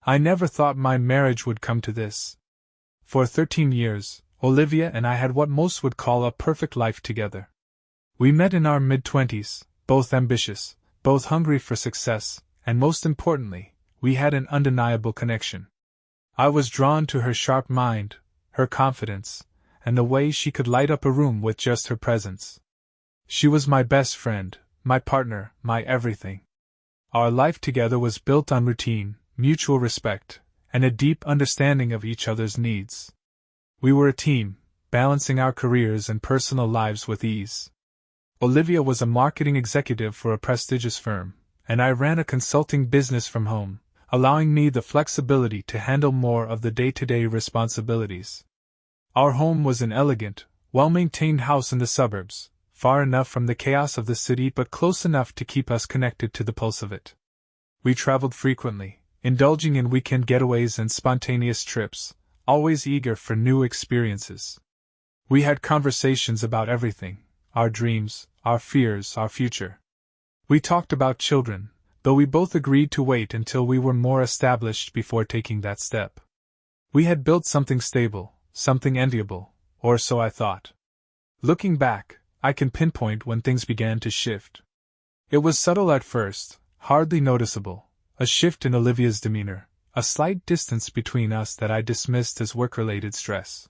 I never thought my marriage would come to this. For 13 years, Olivia and I had what most would call a perfect life together. We met in our mid-20s, both ambitious, both hungry for success, and most importantly, we had an undeniable connection. I was drawn to her sharp mind, her confidence, and the way she could light up a room with just her presence. She was my best friend, my partner, my everything. Our life together was built on routine, mutual respect, and a deep understanding of each other's needs. We were a team, balancing our careers and personal lives with ease. Olivia was a marketing executive for a prestigious firm, and I ran a consulting business from home, allowing me the flexibility to handle more of the day-to-day responsibilities. Our home was an elegant, well-maintained house in the suburbs, far enough from the chaos of the city but close enough to keep us connected to the pulse of it. We traveled frequently, indulging in weekend getaways and spontaneous trips, always eager for new experiences. We had conversations about everything, our dreams, our fears, our future. We talked about children, though we both agreed to wait until we were more established before taking that step. We had built something stable, something enviable, or so I thought. Looking back, I can pinpoint when things began to shift. It was subtle at first, hardly noticeable, a shift in Olivia's demeanor, a slight distance between us that I dismissed as work-related stress.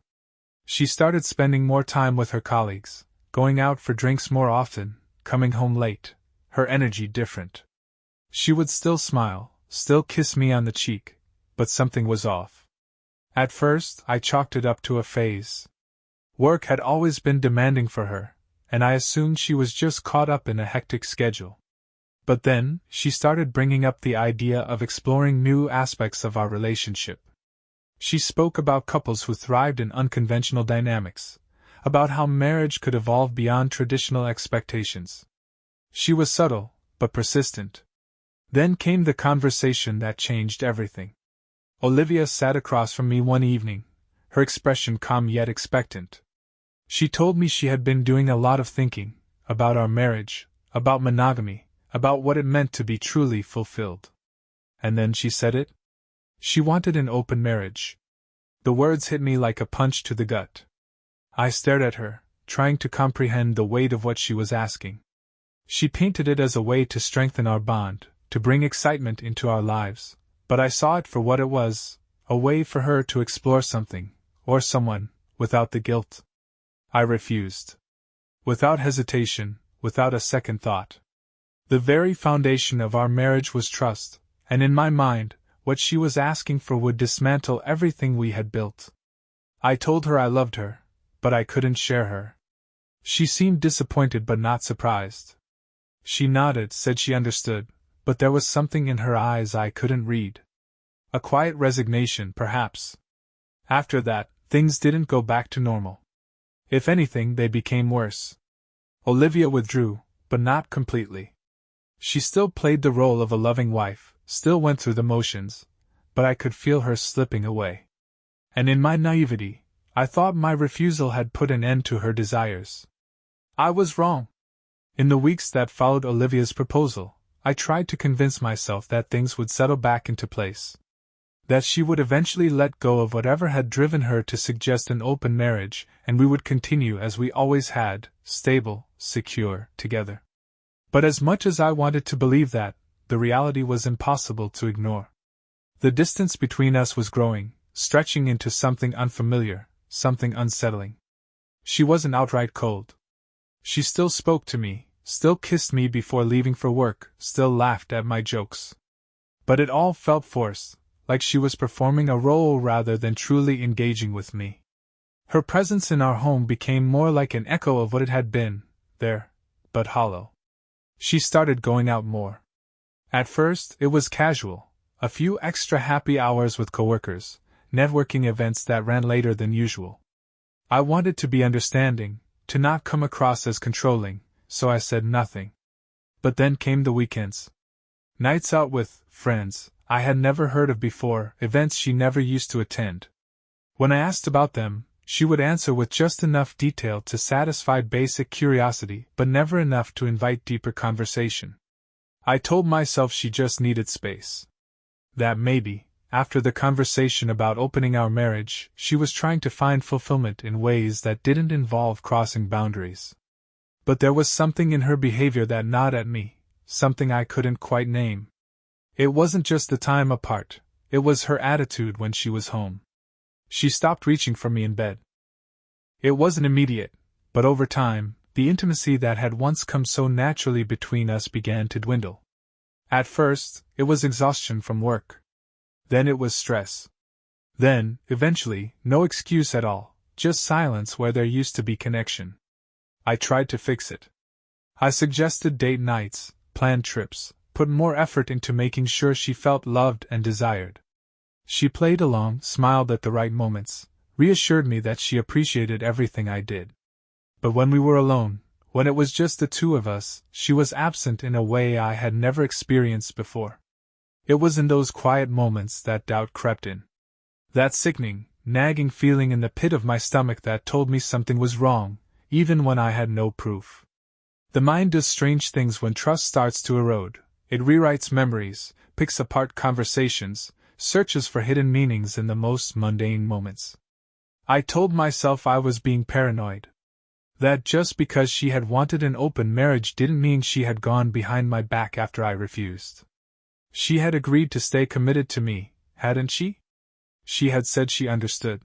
She started spending more time with her colleagues, going out for drinks more often, coming home late, her energy different. She would still smile, still kiss me on the cheek, but something was off. At first, I chalked it up to a phase. Work had always been demanding for her, and I assumed she was just caught up in a hectic schedule. But then, she started bringing up the idea of exploring new aspects of our relationship. She spoke about couples who thrived in unconventional dynamics, about how marriage could evolve beyond traditional expectations. She was subtle, but persistent. Then came the conversation that changed everything. Olivia sat across from me one evening, her expression calm yet expectant. She told me she had been doing a lot of thinking, about our marriage, about monogamy, about what it meant to be truly fulfilled. And then she said it. She wanted an open marriage. The words hit me like a punch to the gut. I stared at her, trying to comprehend the weight of what she was asking. She painted it as a way to strengthen our bond, to bring excitement into our lives, but I saw it for what it was, a way for her to explore something, or someone, without the guilt. I refused. Without hesitation, without a second thought. The very foundation of our marriage was trust, and in my mind, what she was asking for would dismantle everything we had built. I told her I loved her, but I couldn't share her. She seemed disappointed but not surprised. She nodded, said she understood, but there was something in her eyes I couldn't read. A quiet resignation, perhaps. After that, things didn't go back to normal. If anything, they became worse. Olivia withdrew, but not completely. She still played the role of a loving wife, still went through the motions, but I could feel her slipping away. And in my naivety, I thought my refusal had put an end to her desires. I was wrong. In the weeks that followed Olivia's proposal, I tried to convince myself that things would settle back into place. That she would eventually let go of whatever had driven her to suggest an open marriage, and we would continue as we always had, stable, secure, together. But as much as I wanted to believe that, the reality was impossible to ignore. The distance between us was growing, stretching into something unfamiliar, something unsettling. She wasn't outright cold. She still spoke to me, still kissed me before leaving for work, still laughed at my jokes. But it all felt forced, like she was performing a role rather than truly engaging with me. Her presence in our home became more like an echo of what it had been, there, but hollow. She started going out more. At first, it was casual, a few extra happy hours with coworkers, networking events that ran later than usual. I wanted to be understanding, to not come across as controlling, so I said nothing. But then came the weekends. Nights out with friends I had never heard of before, events she never used to attend. When I asked about them, she would answer with just enough detail to satisfy basic curiosity, but never enough to invite deeper conversation. I told myself she just needed space. That maybe, after the conversation about opening our marriage, she was trying to find fulfillment in ways that didn't involve crossing boundaries. But there was something in her behavior that gnawed at me, something I couldn't quite name. It wasn't just the time apart, it was her attitude when she was home. She stopped reaching for me in bed. It wasn't immediate, but over time, the intimacy that had once come so naturally between us began to dwindle. At first, it was exhaustion from work. Then it was stress. Then, eventually, no excuse at all, just silence where there used to be connection. I tried to fix it. I suggested date nights, planned trips, put more effort into making sure she felt loved and desired. She played along, smiled at the right moments, reassured me that she appreciated everything I did. But when we were alone, when it was just the two of us, she was absent in a way I had never experienced before. It was in those quiet moments that doubt crept in. That sickening, nagging feeling in the pit of my stomach that told me something was wrong, even when I had no proof. The mind does strange things when trust starts to erode. It rewrites memories, picks apart conversations, searches for hidden meanings in the most mundane moments. I told myself I was being paranoid. That just because she had wanted an open marriage didn't mean she had gone behind my back after I refused. She had agreed to stay committed to me, hadn't she? She had said she understood.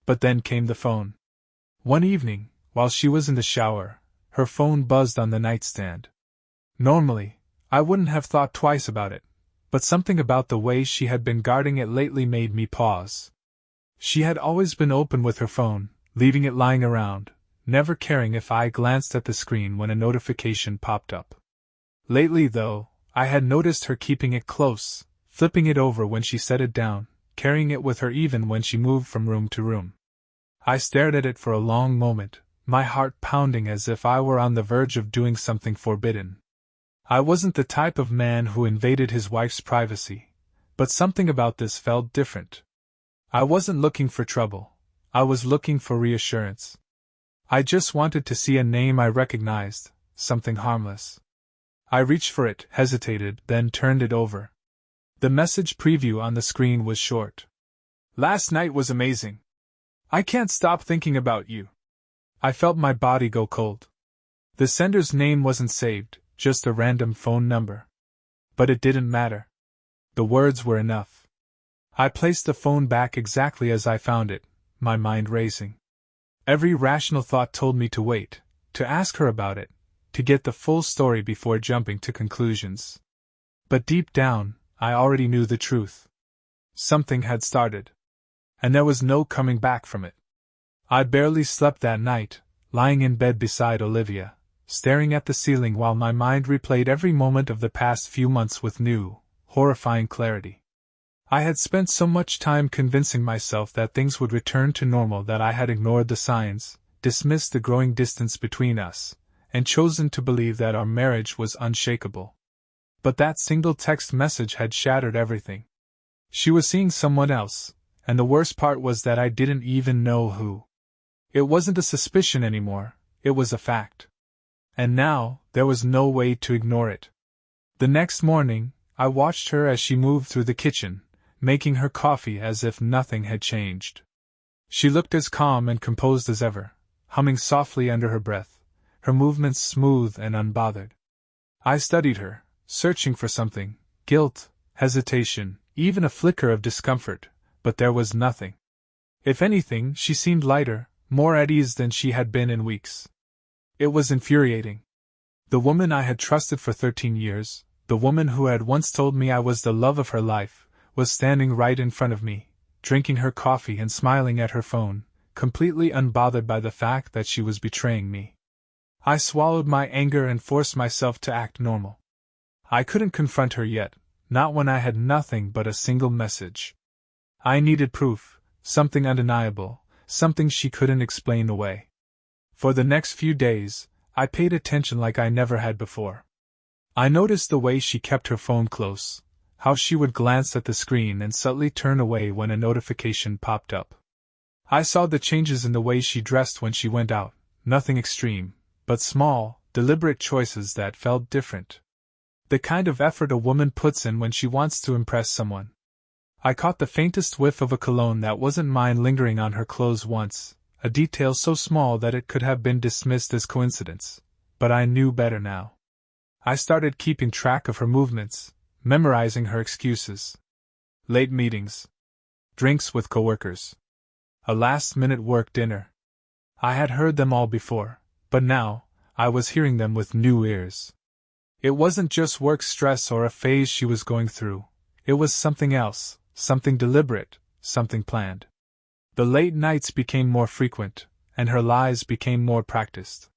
But then came the phone. One evening, while she was in the shower, her phone buzzed on the nightstand. Normally, I wouldn't have thought twice about it, but something about the way she had been guarding it lately made me pause. She had always been open with her phone, leaving it lying around, never caring if I glanced at the screen when a notification popped up. Lately, though, I had noticed her keeping it close, flipping it over when she set it down, carrying it with her even when she moved from room to room. I stared at it for a long moment, my heart pounding as if I were on the verge of doing something forbidden. I wasn't the type of man who invaded his wife's privacy, but something about this felt different. I wasn't looking for trouble, I was looking for reassurance. I just wanted to see a name I recognized, something harmless. I reached for it, hesitated, then turned it over. The message preview on the screen was short. Last night was amazing. I can't stop thinking about you. I felt my body go cold. The sender's name wasn't saved, just a random phone number. But it didn't matter. The words were enough. I placed the phone back exactly as I found it, my mind racing. Every rational thought told me to wait, to ask her about it, to get the full story before jumping to conclusions. But deep down, I already knew the truth. Something had started. And there was no coming back from it. I barely slept that night, lying in bed beside Olivia, staring at the ceiling while my mind replayed every moment of the past few months with new, horrifying clarity. I had spent so much time convincing myself that things would return to normal that I had ignored the signs, dismissed the growing distance between us, and chosen to believe that our marriage was unshakable. But that single text message had shattered everything. She was seeing someone else, and the worst part was that I didn't even know who. It wasn't a suspicion anymore, it was a fact. And now, there was no way to ignore it. The next morning, I watched her as she moved through the kitchen, making her coffee as if nothing had changed. She looked as calm and composed as ever, humming softly under her breath, her movements smooth and unbothered. I studied her, searching for something, guilt, hesitation, even a flicker of discomfort, but there was nothing. If anything, she seemed lighter, more at ease than she had been in weeks. It was infuriating. The woman I had trusted for 13 years, the woman who had once told me I was the love of her life, was standing right in front of me, drinking her coffee and smiling at her phone, completely unbothered by the fact that she was betraying me. I swallowed my anger and forced myself to act normal. I couldn't confront her yet, not when I had nothing but a single message. I needed proof, something undeniable, something she couldn't explain away. For the next few days, I paid attention like I never had before. I noticed the way she kept her phone close, how she would glance at the screen and subtly turn away when a notification popped up. I saw the changes in the way she dressed when she went out, nothing extreme, but small, deliberate choices that felt different. The kind of effort a woman puts in when she wants to impress someone. I caught the faintest whiff of a cologne that wasn't mine lingering on her clothes once, a detail so small that it could have been dismissed as coincidence, but I knew better now. I started keeping track of her movements, memorizing her excuses. Late meetings. Drinks with coworkers. A last-minute work dinner. I had heard them all before, but now, I was hearing them with new ears. It wasn't just work stress or a phase she was going through. It was something else, something deliberate, something planned. The late nights became more frequent, and her lies became more practiced.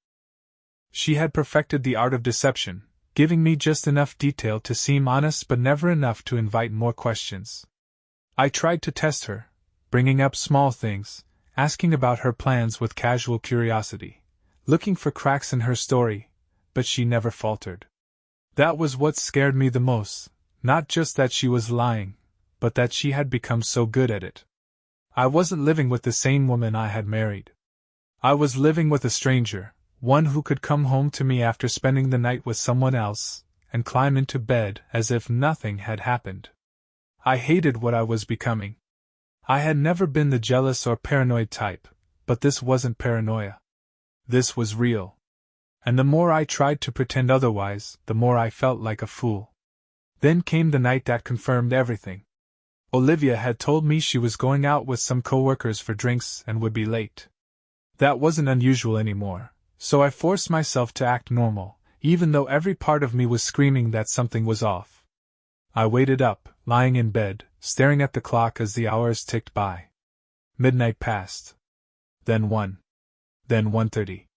She had perfected the art of deception, giving me just enough detail to seem honest but never enough to invite more questions. I tried to test her, bringing up small things, asking about her plans with casual curiosity, looking for cracks in her story, but she never faltered. That was what scared me the most, not just that she was lying, but that she had become so good at it. I wasn't living with the same woman I had married. I was living with a stranger, one who could come home to me after spending the night with someone else, and climb into bed as if nothing had happened. I hated what I was becoming. I had never been the jealous or paranoid type, but this wasn't paranoia. This was real. And the more I tried to pretend otherwise, the more I felt like a fool. Then came the night that confirmed everything. Olivia had told me she was going out with some coworkers for drinks and would be late. That wasn't unusual anymore, so I forced myself to act normal, even though every part of me was screaming that something was off. I waited up, lying in bed, staring at the clock as the hours ticked by. Midnight passed. Then 1. Then 1:30.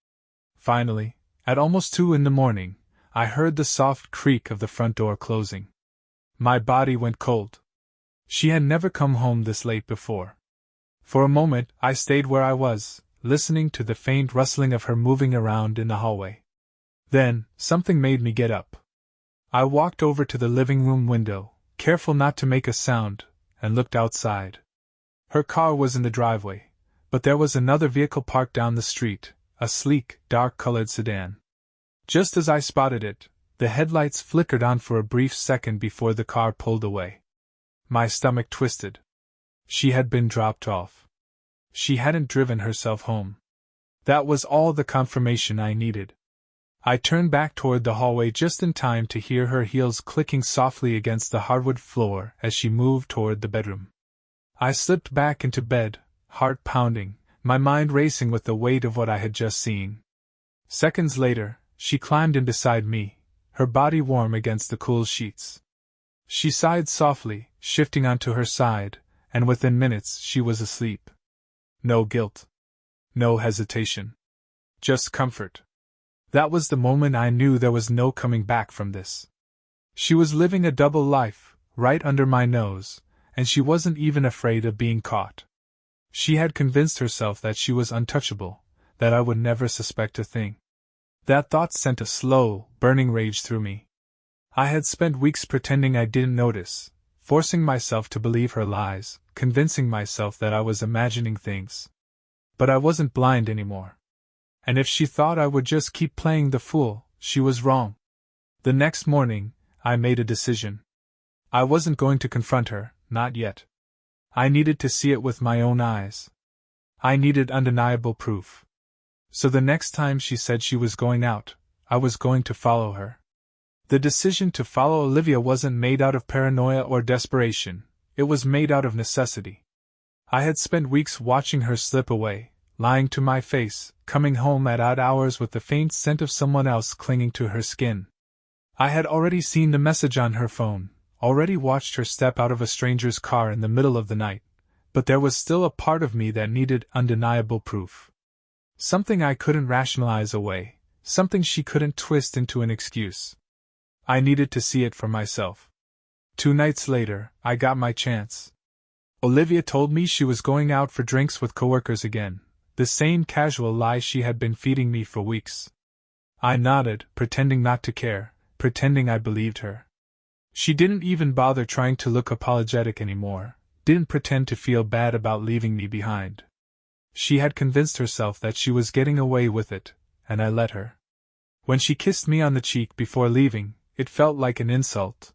Finally, at almost 2 in the morning, I heard the soft creak of the front door closing. My body went cold. She had never come home this late before. For a moment, I stayed where I was, listening to the faint rustling of her moving around in the hallway. Then, something made me get up. I walked over to the living room window, careful not to make a sound, and looked outside. Her car was in the driveway, but there was another vehicle parked down the street, a sleek, dark-colored sedan. Just as I spotted it, the headlights flickered on for a brief second before the car pulled away. My stomach twisted. She had been dropped off. She hadn't driven herself home. That was all the confirmation I needed. I turned back toward the hallway just in time to hear her heels clicking softly against the hardwood floor as she moved toward the bedroom. I slipped back into bed, heart pounding, my mind racing with the weight of what I had just seen. Seconds later, she climbed in beside me, her body warm against the cool sheets. She sighed softly, shifting onto her side, and within minutes she was asleep. No guilt. No hesitation. Just comfort. That was the moment I knew there was no coming back from this. She was living a double life, right under my nose, and she wasn't even afraid of being caught. She had convinced herself that she was untouchable, that I would never suspect a thing. That thought sent a slow, burning rage through me. I had spent weeks pretending I didn't notice, forcing myself to believe her lies, convincing myself that I was imagining things. But I wasn't blind anymore. And if she thought I would just keep playing the fool, she was wrong. The next morning, I made a decision. I wasn't going to confront her, not yet. I needed to see it with my own eyes. I needed undeniable proof. So the next time she said she was going out, I was going to follow her. The decision to follow Olivia wasn't made out of paranoia or desperation, it was made out of necessity. I had spent weeks watching her slip away, lying to my face, coming home at odd hours with the faint scent of someone else clinging to her skin. I had already seen the message on her phone, already watched her step out of a stranger's car in the middle of the night, but there was still a part of me that needed undeniable proof. Something I couldn't rationalize away, something she couldn't twist into an excuse. I needed to see it for myself. 2 nights later, I got my chance. Olivia told me she was going out for drinks with coworkers again, the same casual lie she had been feeding me for weeks. I nodded, pretending not to care, pretending I believed her. She didn't even bother trying to look apologetic anymore, didn't pretend to feel bad about leaving me behind. She had convinced herself that she was getting away with it, and I let her. When she kissed me on the cheek before leaving, it felt like an insult.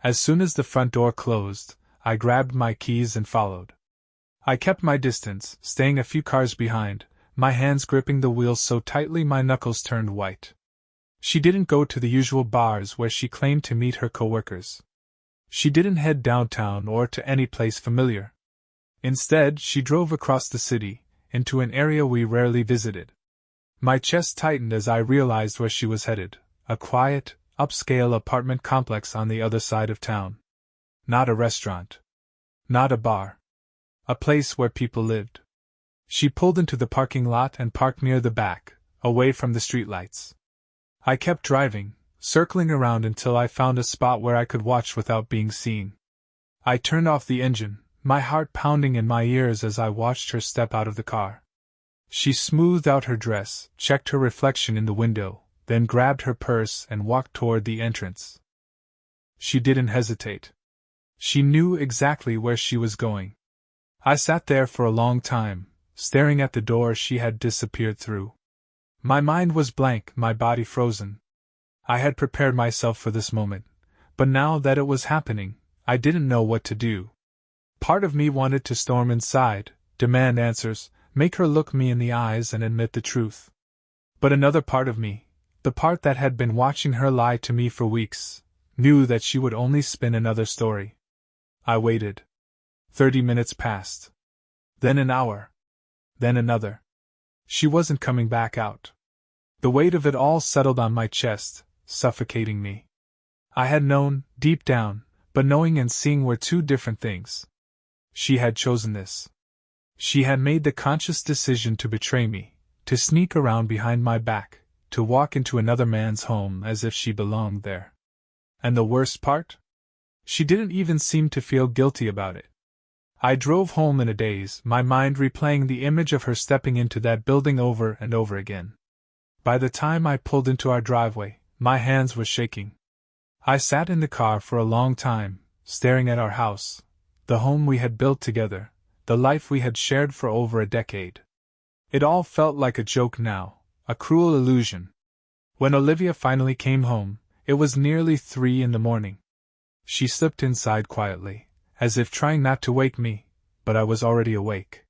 As soon as the front door closed, I grabbed my keys and followed. I kept my distance, staying a few cars behind, my hands gripping the wheels so tightly my knuckles turned white. She didn't go to the usual bars where she claimed to meet her coworkers. She didn't head downtown or to any place familiar. Instead, she drove across the city, into an area we rarely visited. My chest tightened as I realized where she was headed, a quiet, upscale apartment complex on the other side of town. Not a restaurant. Not a bar. A place where people lived. She pulled into the parking lot and parked near the back, away from the streetlights. I kept driving, circling around until I found a spot where I could watch without being seen. I turned off the engine, my heart pounding in my ears as I watched her step out of the car. She smoothed out her dress, checked her reflection in the window, then grabbed her purse and walked toward the entrance. She didn't hesitate. She knew exactly where she was going. I sat there for a long time, staring at the door she had disappeared through. My mind was blank, my body frozen. I had prepared myself for this moment, but now that it was happening, I didn't know what to do. Part of me wanted to storm inside, demand answers, make her look me in the eyes and admit the truth. But another part of me, the part that had been watching her lie to me for weeks, knew that she would only spin another story. I waited. 30 minutes passed. Then an hour. Then another. She wasn't coming back out. The weight of it all settled on my chest, suffocating me. I had known, deep down, but knowing and seeing were two different things. She had chosen this. She had made the conscious decision to betray me, to sneak around behind my back, to walk into another man's home as if she belonged there. And the worst part? She didn't even seem to feel guilty about it. I drove home in a daze, my mind replaying the image of her stepping into that building over and over again. By the time I pulled into our driveway, my hands were shaking. I sat in the car for a long time, staring at our house, the home we had built together, the life we had shared for over a decade. It all felt like a joke now, a cruel illusion. When Olivia finally came home, it was nearly 3 a.m. She slipped inside quietly, as if trying not to wake me, but I was already awake.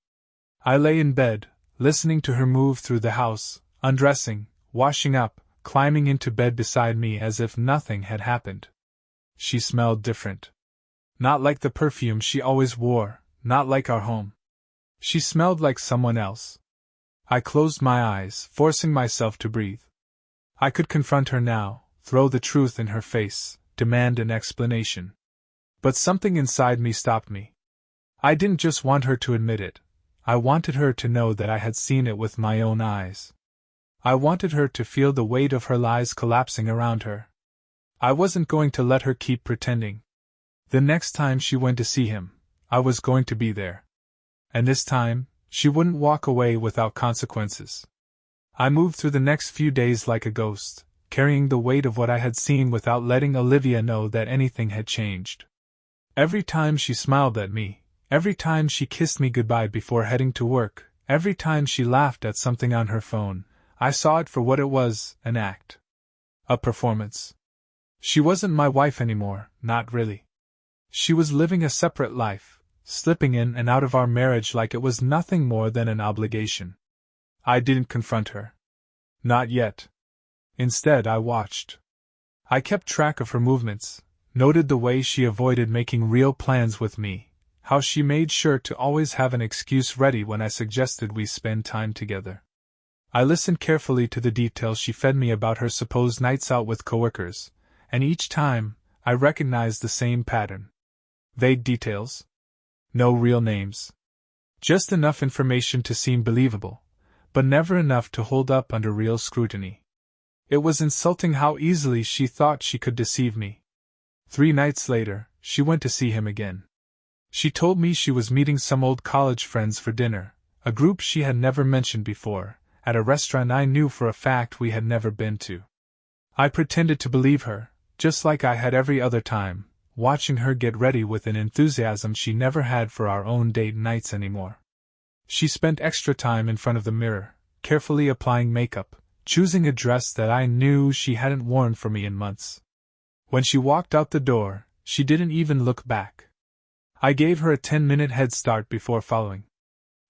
I lay in bed, listening to her move through the house, undressing, washing up, climbing into bed beside me as if nothing had happened. She smelled different. Not like the perfume she always wore, not like our home. She smelled like someone else. I closed my eyes, forcing myself to breathe. I could confront her now, throw the truth in her face, demand an explanation. But something inside me stopped me. I didn't just want her to admit it. I wanted her to know that I had seen it with my own eyes. I wanted her to feel the weight of her lies collapsing around her. I wasn't going to let her keep pretending. The next time she went to see him, I was going to be there. And this time, she wouldn't walk away without consequences. I moved through the next few days like a ghost, carrying the weight of what I had seen without letting Olivia know that anything had changed. Every time she smiled at me, every time she kissed me goodbye before heading to work, every time she laughed at something on her phone, I saw it for what it was, an act. A performance. She wasn't my wife anymore, not really. She was living a separate life, slipping in and out of our marriage like it was nothing more than an obligation. I didn't confront her. Not yet. Instead, I watched. I kept track of her movements, noted the way she avoided making real plans with me, how she made sure to always have an excuse ready when I suggested we spend time together. I listened carefully to the details she fed me about her supposed nights out with coworkers, and each time, I recognized the same pattern. Vague details. No real names. Just enough information to seem believable, but never enough to hold up under real scrutiny. It was insulting how easily she thought she could deceive me. 3 nights later, she went to see him again. She told me she was meeting some old college friends for dinner, a group she had never mentioned before, at a restaurant I knew for a fact we had never been to. I pretended to believe her, just like I had every other time, watching her get ready with an enthusiasm she never had for our own date nights anymore. She spent extra time in front of the mirror, carefully applying makeup, choosing a dress that I knew she hadn't worn for me in months. When she walked out the door, she didn't even look back. I gave her a 10-minute head start before following.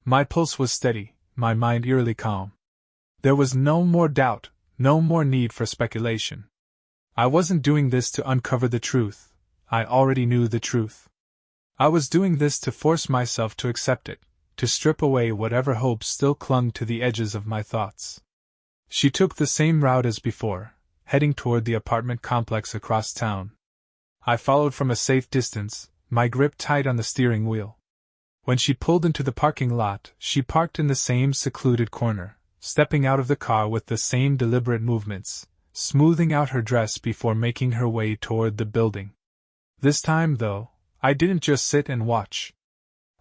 My pulse was steady, my mind eerily calm. There was no more doubt, no more need for speculation. I wasn't doing this to uncover the truth. I already knew the truth. I was doing this to force myself to accept it, to strip away whatever hopes still clung to the edges of my thoughts. She took the same route as before, heading toward the apartment complex across town. I followed from a safe distance, my grip tight on the steering wheel. When she pulled into the parking lot, she parked in the same secluded corner, stepping out of the car with the same deliberate movements, smoothing out her dress before making her way toward the building. This time, though, I didn't just sit and watch.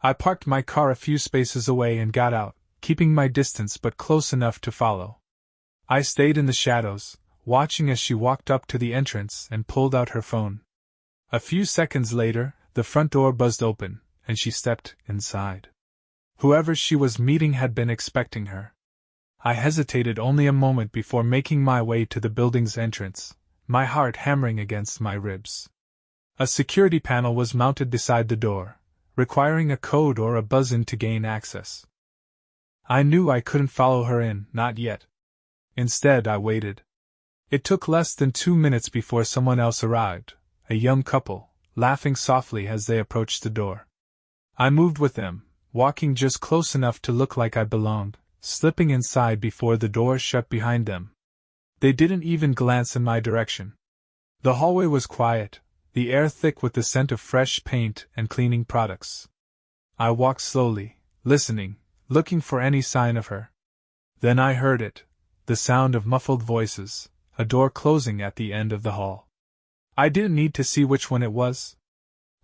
I parked my car a few spaces away and got out, keeping my distance but close enough to follow. I stayed in the shadows, watching as she walked up to the entrance and pulled out her phone. A few seconds later, the front door buzzed open, and she stepped inside. Whoever she was meeting had been expecting her. I hesitated only a moment before making my way to the building's entrance, my heart hammering against my ribs. A security panel was mounted beside the door, requiring a code or a buzz-in to gain access. I knew I couldn't follow her in, not yet. Instead, I waited. It took less than 2 minutes before someone else arrived, a young couple, laughing softly as they approached the door. I moved with them, walking just close enough to look like I belonged, slipping inside before the door shut behind them. They didn't even glance in my direction. The hallway was quiet, the air thick with the scent of fresh paint and cleaning products. I walked slowly, listening, looking for any sign of her. Then I heard it, the sound of muffled voices, a door closing at the end of the hall. I didn't need to see which one it was.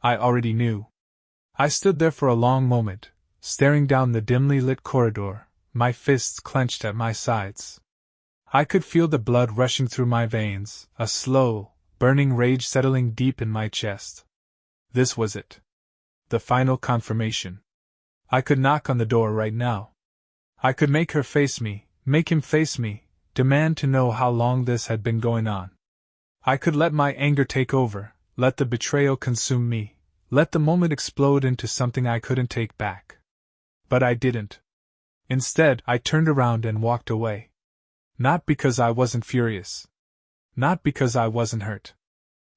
I already knew. I stood there for a long moment, staring down the dimly lit corridor, my fists clenched at my sides. I could feel the blood rushing through my veins, a slow, burning rage settling deep in my chest. This was it. The final confirmation. I could knock on the door right now. I could make her face me, make him face me, demand to know how long this had been going on. I could let my anger take over, let the betrayal consume me, let the moment explode into something I couldn't take back. But I didn't. Instead, I turned around and walked away. Not because I wasn't furious. Not because I wasn't hurt.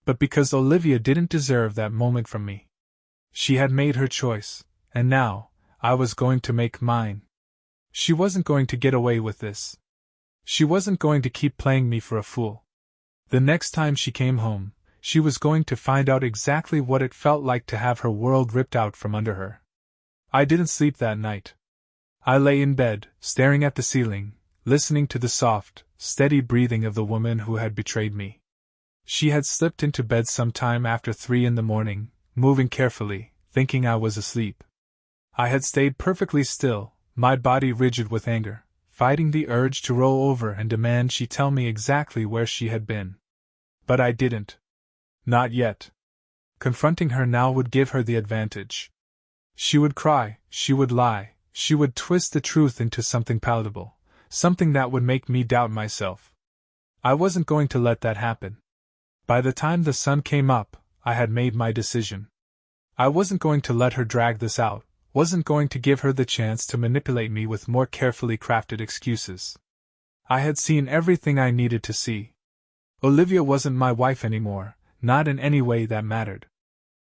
But because Olivia didn't deserve that moment from me. She had made her choice, and now, I was going to make mine. She wasn't going to get away with this. She wasn't going to keep playing me for a fool. The next time she came home, she was going to find out exactly what it felt like to have her world ripped out from under her. I didn't sleep that night. I lay in bed, staring at the ceiling, listening to the soft, steady breathing of the woman who had betrayed me. She had slipped into bed sometime after 3 in the morning, moving carefully, thinking I was asleep. I had stayed perfectly still, my body rigid with anger, fighting the urge to roll over and demand she tell me exactly where she had been. But I didn't. Not yet. Confronting her now would give her the advantage. She would cry, she would lie, she would twist the truth into something palatable, something that would make me doubt myself. I wasn't going to let that happen. By the time the sun came up, I had made my decision. I wasn't going to let her drag this out, wasn't going to give her the chance to manipulate me with more carefully crafted excuses. I had seen everything I needed to see. Olivia wasn't my wife anymore, not in any way that mattered.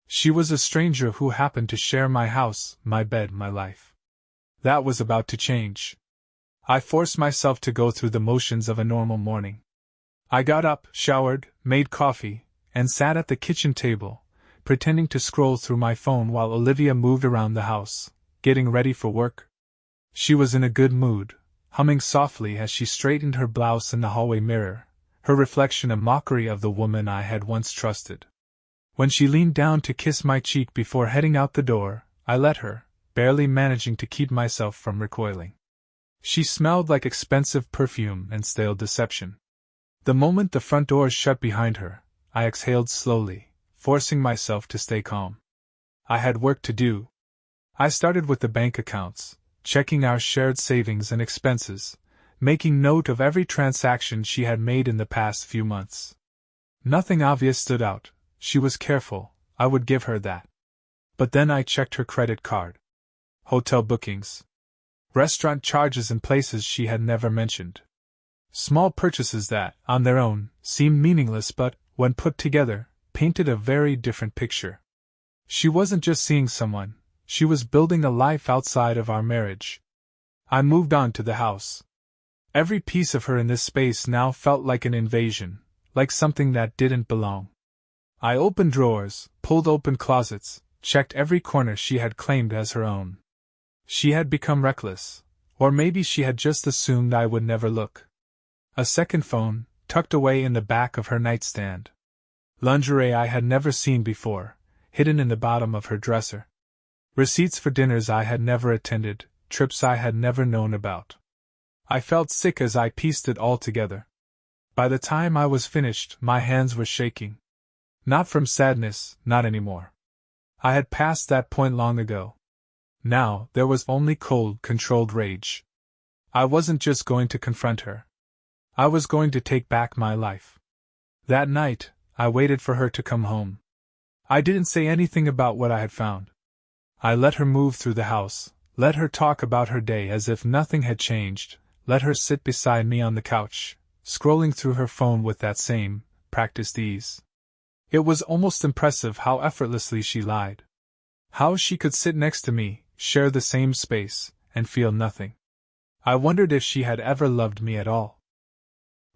She was a stranger who happened to share my house, my bed, my life. That was about to change. I forced myself to go through the motions of a normal morning. I got up, showered, made coffee, and sat at the kitchen table, pretending to scroll through my phone while Olivia moved around the house, getting ready for work. She was in a good mood, humming softly as she straightened her blouse in the hallway mirror, her reflection a mockery of the woman I had once trusted. When she leaned down to kiss my cheek before heading out the door, I let her, barely managing to keep myself from recoiling. She smelled like expensive perfume and stale deception. The moment the front door shut behind her, I exhaled slowly, forcing myself to stay calm. I had work to do. I started with the bank accounts, checking our shared savings and expenses, making note of every transaction she had made in the past few months. Nothing obvious stood out. She was careful, I would give her that. But then I checked her credit card. Hotel bookings. Restaurant charges in places she had never mentioned. Small purchases that, on their own, seemed meaningless but, when put together, painted a very different picture. She wasn't just seeing someone, she was building a life outside of our marriage. I moved on to the house. Every piece of her in this space now felt like an invasion, like something that didn't belong. I opened drawers, pulled open closets, checked every corner she had claimed as her own. She had become reckless, or maybe she had just assumed I would never look. A second phone, tucked away in the back of her nightstand. Lingerie I had never seen before, hidden in the bottom of her dresser. Receipts for dinners I had never attended, trips I had never known about. I felt sick as I pieced it all together. By the time I was finished, my hands were shaking. Not from sadness, not anymore. I had passed that point long ago. Now, there was only cold, controlled rage. I wasn't just going to confront her. I was going to take back my life. That night, I waited for her to come home. I didn't say anything about what I had found. I let her move through the house, let her talk about her day as if nothing had changed, let her sit beside me on the couch, scrolling through her phone with that same, practiced ease. It was almost impressive how effortlessly she lied. How she could sit next to me, share the same space, and feel nothing. I wondered if she had ever loved me at all.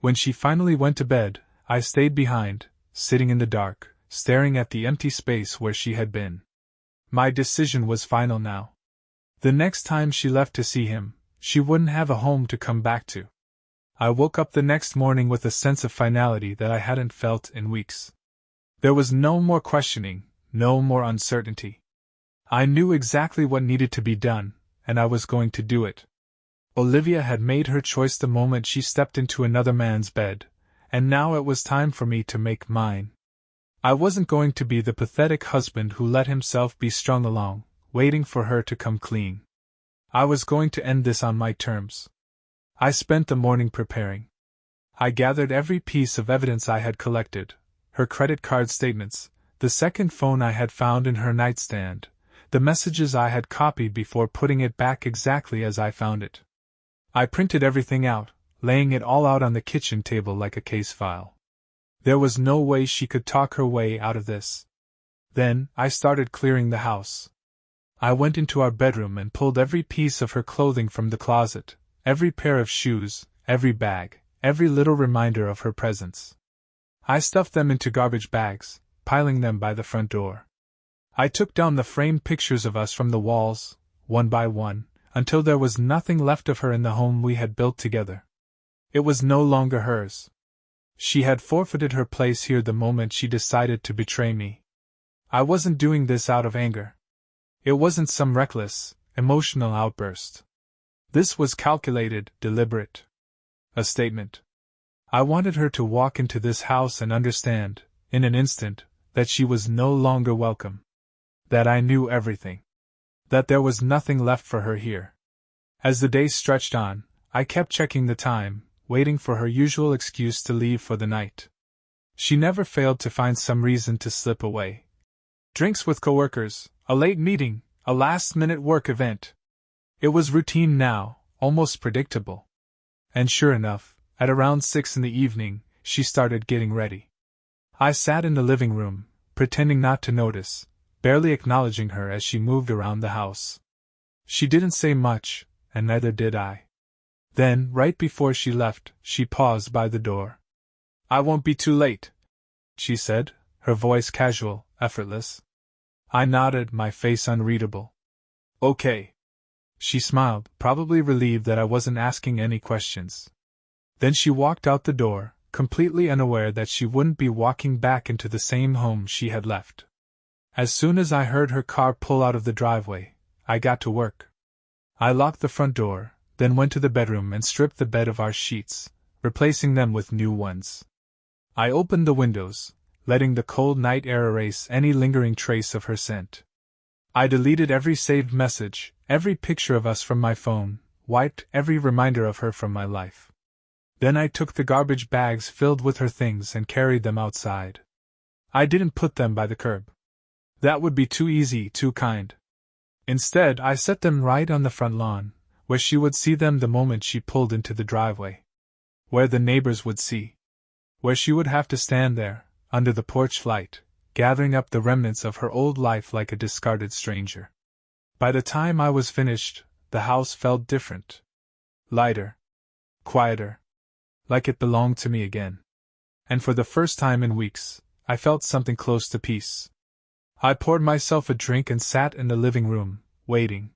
When she finally went to bed, I stayed behind, sitting in the dark, staring at the empty space where she had been. My decision was final now. The next time she left to see him, she wouldn't have a home to come back to. I woke up the next morning with a sense of finality that I hadn't felt in weeks. There was no more questioning, no more uncertainty. I knew exactly what needed to be done, and I was going to do it. Olivia had made her choice the moment she stepped into another man's bed, and now it was time for me to make mine. I wasn't going to be the pathetic husband who let himself be strung along, waiting for her to come clean. I was going to end this on my terms. I spent the morning preparing. I gathered every piece of evidence I had collected, her credit card statements, the second phone I had found in her nightstand, the messages I had copied before putting it back exactly as I found it. I printed everything out, laying it all out on the kitchen table like a case file. There was no way she could talk her way out of this. Then, I started clearing the house. I went into our bedroom and pulled every piece of her clothing from the closet, every pair of shoes, every bag, every little reminder of her presence. I stuffed them into garbage bags, piling them by the front door. I took down the framed pictures of us from the walls, one by one, until there was nothing left of her in the home we had built together. It was no longer hers. She had forfeited her place here the moment she decided to betray me. I wasn't doing this out of anger. It wasn't some reckless, emotional outburst. This was calculated, deliberate. A statement. I wanted her to walk into this house and understand, in an instant, that she was no longer welcome. That I knew everything. That there was nothing left for her here. As the days stretched on, I kept checking the time, waiting for her usual excuse to leave for the night. She never failed to find some reason to slip away. Drinks with coworkers, a late meeting, a last-minute work event. It was routine now, almost predictable. And sure enough, at around 6 in the evening, she started getting ready. I sat in the living room, pretending not to notice, barely acknowledging her as she moved around the house. She didn't say much, and neither did I. Then, right before she left, she paused by the door. "I won't be too late," she said, her voice casual, effortless. I nodded, my face unreadable. "Okay." She smiled, probably relieved that I wasn't asking any questions. Then she walked out the door, completely unaware that she wouldn't be walking back into the same home she had left. As soon as I heard her car pull out of the driveway, I got to work. I locked the front door, then went to the bedroom and stripped the bed of our sheets, replacing them with new ones. I opened the windows, letting the cold night air erase any lingering trace of her scent. I deleted every saved message, every picture of us from my phone, wiped every reminder of her from my life. Then I took the garbage bags filled with her things and carried them outside. I didn't put them by the curb. That would be too easy, too kind. Instead, I set them right on the front lawn, where she would see them the moment she pulled into the driveway. Where the neighbors would see. Where she would have to stand there, under the porch light, gathering up the remnants of her old life like a discarded stranger. By the time I was finished, the house felt different. Lighter. Quieter. Like it belonged to me again. And for the first time in weeks, I felt something close to peace. I poured myself a drink and sat in the living room, waiting.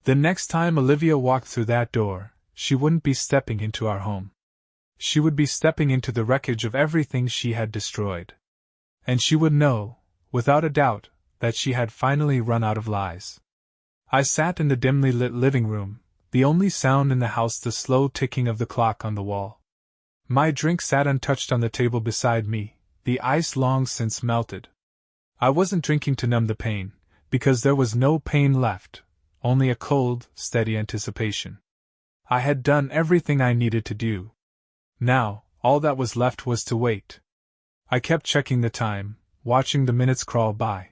The next time Olivia walked through that door, she wouldn't be stepping into our home. She would be stepping into the wreckage of everything she had destroyed. And she would know, without a doubt, that she had finally run out of lies. I sat in the dimly lit living room, the only sound in the house the slow ticking of the clock on the wall. My drink sat untouched on the table beside me, the ice long since melted. I wasn't drinking to numb the pain, because there was no pain left, only a cold, steady anticipation. I had done everything I needed to do. Now, all that was left was to wait. I kept checking the time, watching the minutes crawl by.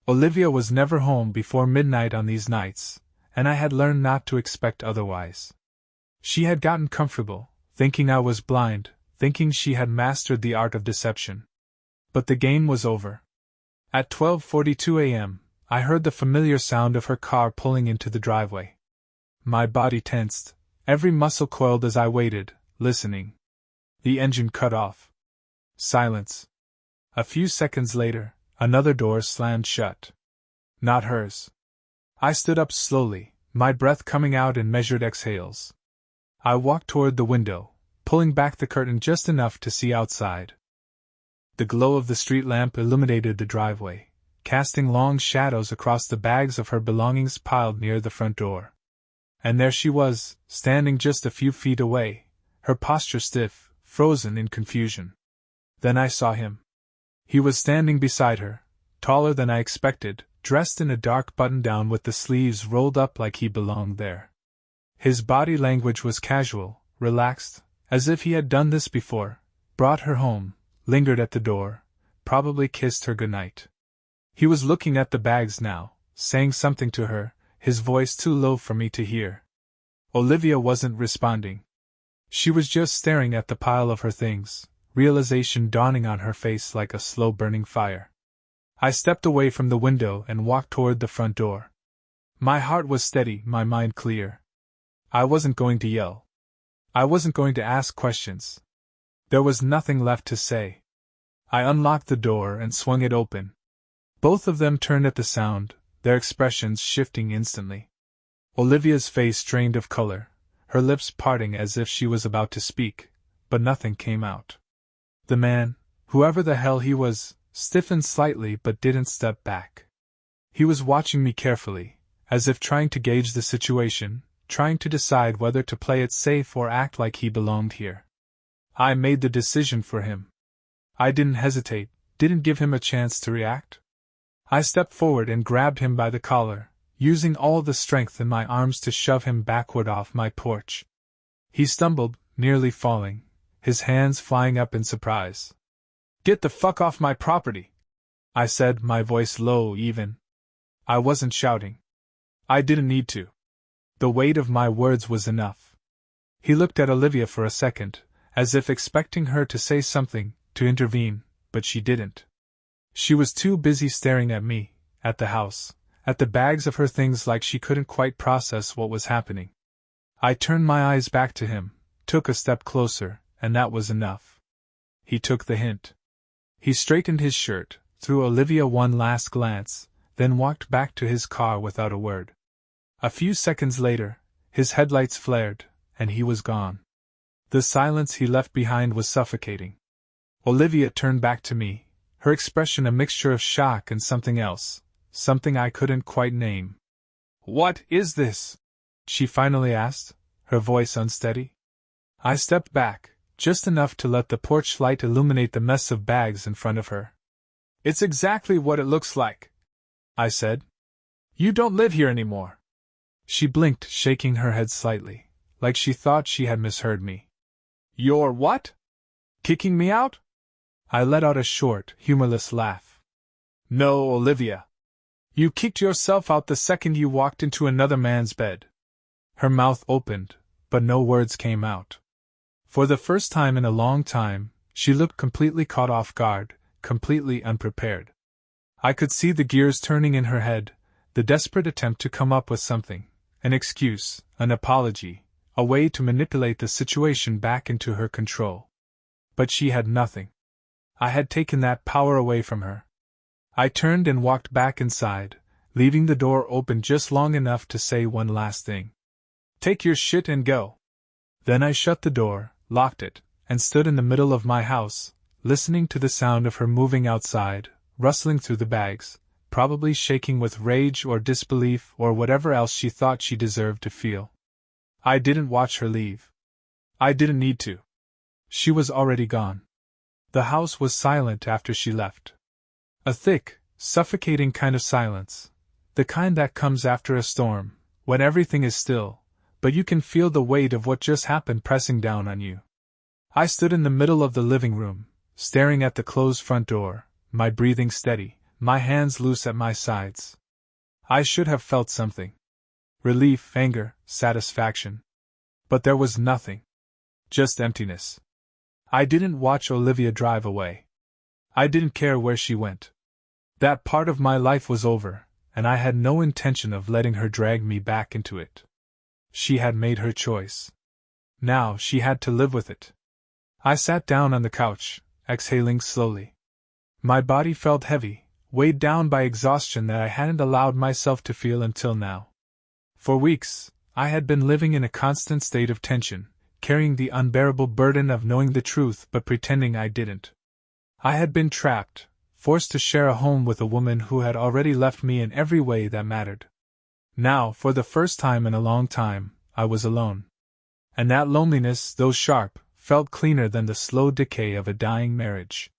Olivia was never home before midnight on these nights, and I had learned not to expect otherwise. She had gotten comfortable, thinking I was blind, thinking she had mastered the art of deception. But the game was over. At 12:42 a.m., I heard the familiar sound of her car pulling into the driveway. My body tensed, every muscle coiled as I waited, listening. The engine cut off. Silence. A few seconds later, another door slammed shut. Not hers. I stood up slowly, my breath coming out in measured exhales. I walked toward the window, pulling back the curtain just enough to see outside. The glow of the street lamp illuminated the driveway, casting long shadows across the bags of her belongings piled near the front door. And there she was, standing just a few feet away, her posture stiff, frozen in confusion. Then I saw him. He was standing beside her, taller than I expected, dressed in a dark button-down with the sleeves rolled up like he belonged there. His body language was casual, relaxed, as if he had done this before, brought her home, lingered at the door, probably kissed her goodnight. He was looking at the bags now, saying something to her, his voice too low for me to hear. Olivia wasn't responding. She was just staring at the pile of her things, realization dawning on her face like a slow-burning fire. I stepped away from the window and walked toward the front door. My heart was steady, my mind clear. I wasn't going to yell. I wasn't going to ask questions. There was nothing left to say. I unlocked the door and swung it open. Both of them turned at the sound, their expressions shifting instantly. Olivia's face drained of color, her lips parting as if she was about to speak, but nothing came out. The man, whoever the hell he was, stiffened slightly but didn't step back. He was watching me carefully, as if trying to gauge the situation, trying to decide whether to play it safe or act like he belonged here. I made the decision for him. I didn't hesitate, didn't give him a chance to react. I stepped forward and grabbed him by the collar, using all the strength in my arms to shove him backward off my porch. He stumbled, nearly falling, his hands flying up in surprise. "Get the fuck off my property!" I said, my voice low even. I wasn't shouting. I didn't need to. The weight of my words was enough. He looked at Olivia for a second, as if expecting her to say something, to intervene, but she didn't. She was too busy staring at me, at the house, at the bags of her things like she couldn't quite process what was happening. I turned my eyes back to him, took a step closer, and that was enough. He took the hint. He straightened his shirt, threw Olivia one last glance, then walked back to his car without a word. A few seconds later, his headlights flared, and he was gone. The silence he left behind was suffocating. Olivia turned back to me, her expression a mixture of shock and something else, something I couldn't quite name. "What is this?" she finally asked, her voice unsteady. I stepped back, just enough to let the porch light illuminate the mess of bags in front of her. "It's exactly what it looks like," I said. "You don't live here anymore." She blinked, shaking her head slightly, like she thought she had misheard me. "You're what? Kicking me out?" I let out a short, humorless laugh. No, Olivia. You kicked yourself out the second you walked into another man's bed. Her mouth opened, but no words came out. For the first time in a long time, she looked completely caught off guard, completely unprepared. I could see the gears turning in her head, the desperate attempt to come up with something, an excuse, an apology, a way to manipulate the situation back into her control. But she had nothing. I had taken that power away from her. I turned and walked back inside, leaving the door open just long enough to say one last thing. Take your shit and go. Then I shut the door, locked it, and stood in the middle of my house, listening to the sound of her moving outside, rustling through the bags, probably shaking with rage or disbelief or whatever else she thought she deserved to feel. I didn't watch her leave. I didn't need to. She was already gone. The house was silent after she left. A thick, suffocating kind of silence, the kind that comes after a storm, when everything is still, but you can feel the weight of what just happened pressing down on you. I stood in the middle of the living room, staring at the closed front door, my breathing steady, my hands loose at my sides. I should have felt something. Relief, anger, satisfaction. But there was nothing. Just emptiness. I didn't watch Olivia drive away. I didn't care where she went. That part of my life was over, and I had no intention of letting her drag me back into it. She had made her choice. Now she had to live with it. I sat down on the couch, exhaling slowly. My body felt heavy, weighed down by exhaustion that I hadn't allowed myself to feel until now. For weeks, I had been living in a constant state of tension, carrying the unbearable burden of knowing the truth but pretending I didn't. I had been trapped, forced to share a home with a woman who had already left me in every way that mattered. Now, for the first time in a long time, I was alone. And that loneliness, though sharp, felt cleaner than the slow decay of a dying marriage.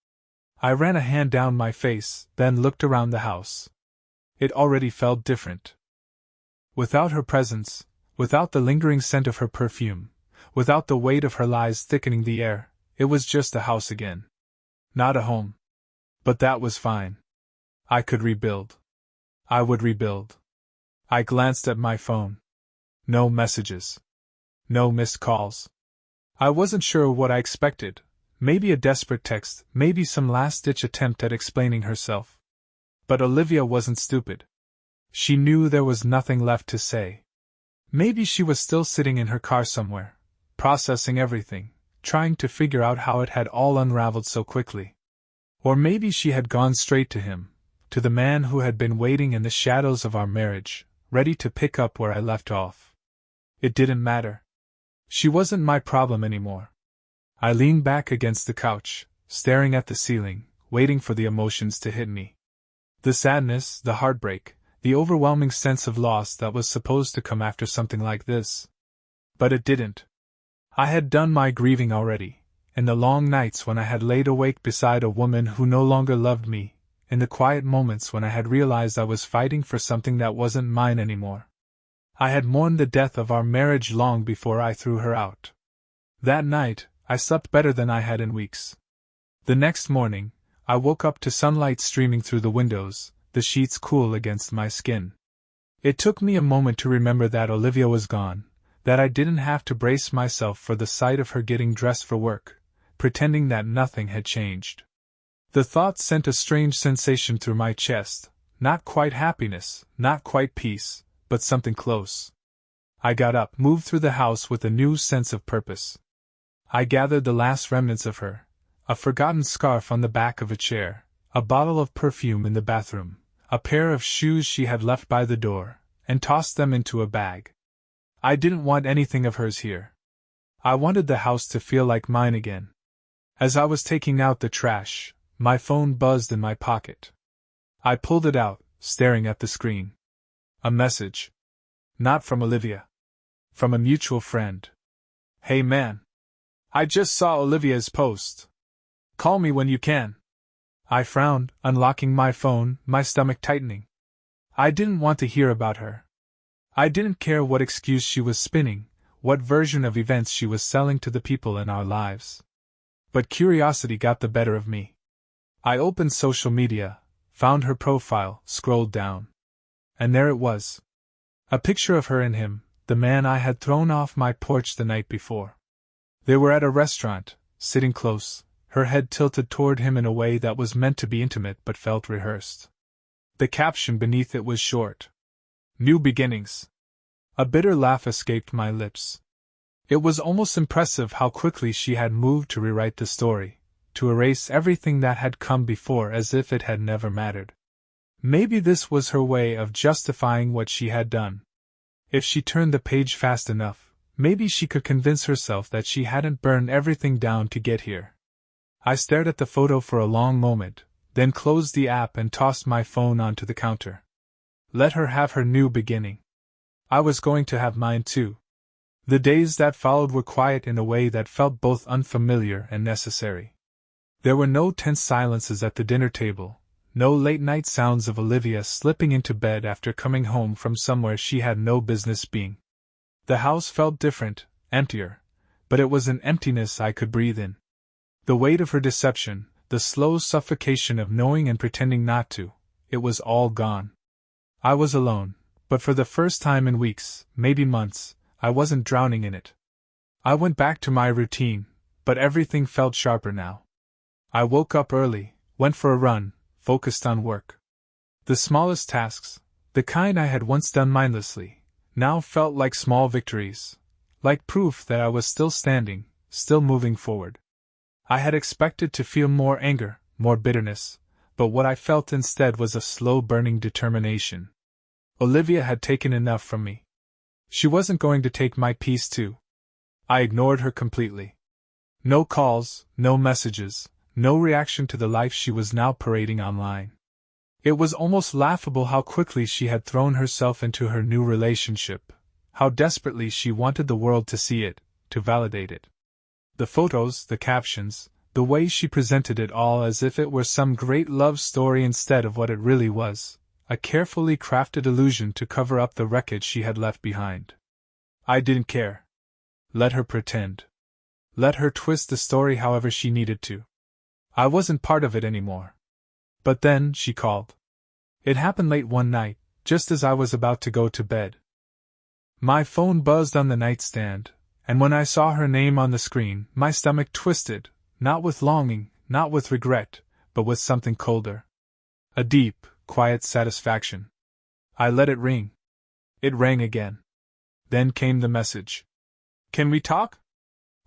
I ran a hand down my face, then looked around the house. It already felt different. Without her presence, without the lingering scent of her perfume, without the weight of her lies thickening the air, it was just a house again. Not a home. But that was fine. I could rebuild. I would rebuild. I glanced at my phone. No messages. No missed calls. I wasn't sure what I expected. Maybe a desperate text, maybe some last-ditch attempt at explaining herself. But Olivia wasn't stupid. She knew there was nothing left to say. Maybe she was still sitting in her car somewhere, processing everything, trying to figure out how it had all unraveled so quickly. Or maybe she had gone straight to him, to the man who had been waiting in the shadows of our marriage, ready to pick up where I left off. It didn't matter. She wasn't my problem anymore. I leaned back against the couch, staring at the ceiling, waiting for the emotions to hit me. The sadness, the heartbreak, the overwhelming sense of loss that was supposed to come after something like this. But it didn't. I had done my grieving already, in the long nights when I had laid awake beside a woman who no longer loved me, in the quiet moments when I had realized I was fighting for something that wasn't mine anymore. I had mourned the death of our marriage long before I threw her out. That night, I slept better than I had in weeks. The next morning, I woke up to sunlight streaming through the windows, the sheets cool against my skin. It took me a moment to remember that Olivia was gone, that I didn't have to brace myself for the sight of her getting dressed for work, pretending that nothing had changed. The thought sent a strange sensation through my chest, not quite happiness, not quite peace, but something close. I got up, moved through the house with a new sense of purpose. I gathered the last remnants of her, a forgotten scarf on the back of a chair, a bottle of perfume in the bathroom, a pair of shoes she had left by the door, and tossed them into a bag. I didn't want anything of hers here. I wanted the house to feel like mine again. As I was taking out the trash, my phone buzzed in my pocket. I pulled it out, staring at the screen. A message. Not from Olivia. From a mutual friend. Hey man. I just saw Olivia's post. Call me when you can. I frowned, unlocking my phone, my stomach tightening. I didn't want to hear about her. I didn't care what excuse she was spinning, what version of events she was selling to the people in our lives. But curiosity got the better of me. I opened social media, found her profile, scrolled down. And there it was. A picture of her and him, the man I had thrown off my porch the night before. They were at a restaurant, sitting close, her head tilted toward him in a way that was meant to be intimate but felt rehearsed. The caption beneath it was short. New beginnings. A bitter laugh escaped my lips. It was almost impressive how quickly she had moved to rewrite the story, to erase everything that had come before as if it had never mattered. Maybe this was her way of justifying what she had done. If she turned the page fast enough, maybe she could convince herself that she hadn't burned everything down to get here. I stared at the photo for a long moment, then closed the app and tossed my phone onto the counter. Let her have her new beginning. I was going to have mine too. The days that followed were quiet in a way that felt both unfamiliar and necessary. There were no tense silences at the dinner table, no late-night sounds of Olivia slipping into bed after coming home from somewhere she had no business being. The house felt different, emptier, but it was an emptiness I could breathe in. The weight of her deception, the slow suffocation of knowing and pretending not to, it was all gone. I was alone, but for the first time in weeks, maybe months, I wasn't drowning in it. I went back to my routine, but everything felt sharper now. I woke up early, went for a run, focused on work. The smallest tasks, the kind I had once done mindlessly, now felt like small victories, like proof that I was still standing, still moving forward. I had expected to feel more anger, more bitterness, but what I felt instead was a slow-burning determination. Olivia had taken enough from me. She wasn't going to take my peace too. I ignored her completely. No calls, no messages, no reaction to the life she was now parading online. It was almost laughable how quickly she had thrown herself into her new relationship, how desperately she wanted the world to see it, to validate it. The photos, the captions, the way she presented it all as if it were some great love story instead of what it really was, a carefully crafted illusion to cover up the wreckage she had left behind. I didn't care. Let her pretend. Let her twist the story however she needed to. I wasn't part of it anymore. But then she called. It happened late one night, just as I was about to go to bed. My phone buzzed on the nightstand, and when I saw her name on the screen, my stomach twisted, not with longing, not with regret, but with something colder. A deep, quiet satisfaction. I let it ring. It rang again. Then came the message. Can we talk?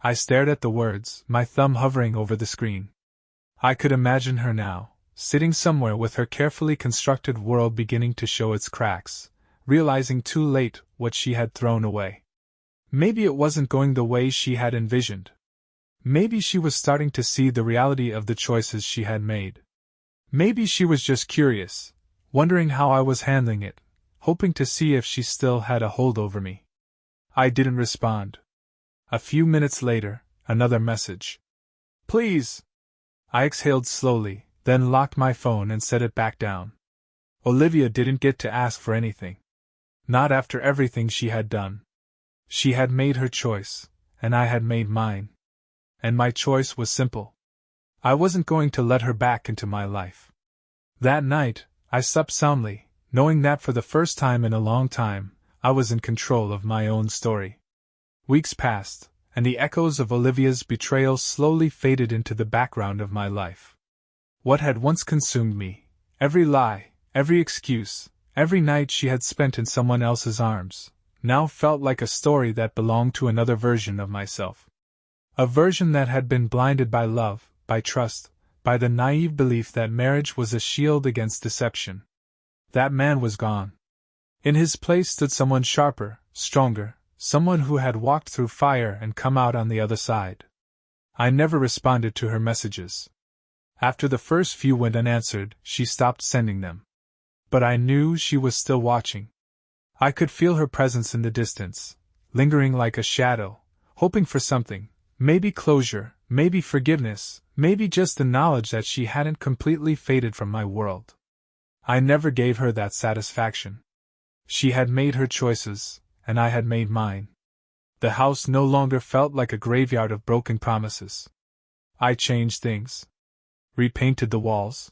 I stared at the words, my thumb hovering over the screen. I could imagine her now, sitting somewhere with her carefully constructed world beginning to show its cracks, realizing too late what she had thrown away. Maybe it wasn't going the way she had envisioned. Maybe she was starting to see the reality of the choices she had made. Maybe she was just curious, wondering how I was handling it, hoping to see if she still had a hold over me. I didn't respond. A few minutes later, another message. Please! I exhaled slowly, then locked my phone and set it back down. Olivia didn't get to ask for anything. Not after everything she had done. She had made her choice, and I had made mine. And my choice was simple. I wasn't going to let her back into my life. That night, I slept soundly, knowing that for the first time in a long time, I was in control of my own story. Weeks passed, and the echoes of Olivia's betrayal slowly faded into the background of my life. What had once consumed me, every lie, every excuse, every night she had spent in someone else's arms, now felt like a story that belonged to another version of myself. A version that had been blinded by love, by trust, by the naive belief that marriage was a shield against deception. That man was gone. In his place stood someone sharper, stronger, someone who had walked through fire and come out on the other side. I never responded to her messages. After the first few went unanswered, she stopped sending them. But I knew she was still watching. I could feel her presence in the distance, lingering like a shadow, hoping for something, maybe closure, maybe forgiveness, maybe just the knowledge that she hadn't completely faded from my world. I never gave her that satisfaction. She had made her choices, and I had made mine. The house no longer felt like a graveyard of broken promises. I changed things. Repainted the walls.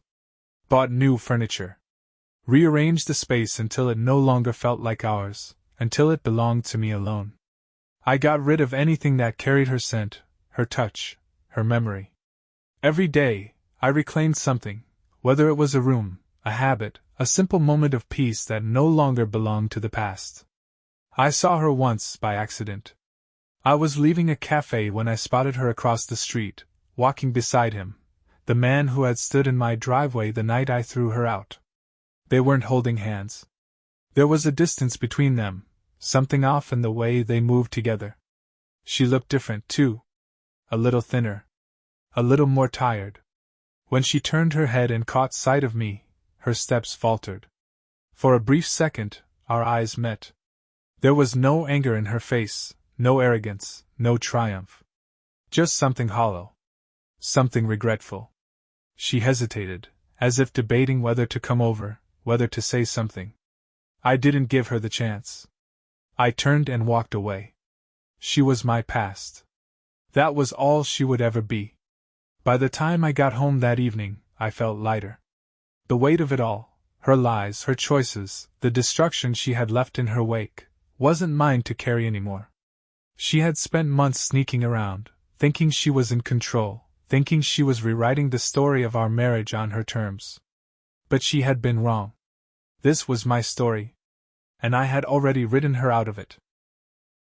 Bought new furniture. Rearranged the space until it no longer felt like ours, until it belonged to me alone. I got rid of anything that carried her scent, her touch, her memory. Every day, I reclaimed something, whether it was a room, a habit, a simple moment of peace that no longer belonged to the past. I saw her once by accident. I was leaving a cafe when I spotted her across the street, walking beside him, the man who had stood in my driveway the night I threw her out. They weren't holding hands. There was a distance between them, something off in the way they moved together. She looked different, too. A little thinner. A little more tired. When she turned her head and caught sight of me, her steps faltered. For a brief second, our eyes met. There was no anger in her face, no arrogance, no triumph. Just something hollow. Something regretful. She hesitated, as if debating whether to come over, whether to say something. I didn't give her the chance. I turned and walked away. She was my past. That was all she would ever be. By the time I got home that evening, I felt lighter. The weight of it all, her lies, her choices, the destruction she had left in her wake, wasn't mine to carry anymore. She had spent months sneaking around, thinking she was in control, thinking she was rewriting the story of our marriage on her terms. But she had been wrong. This was my story. And I had already written her out of it.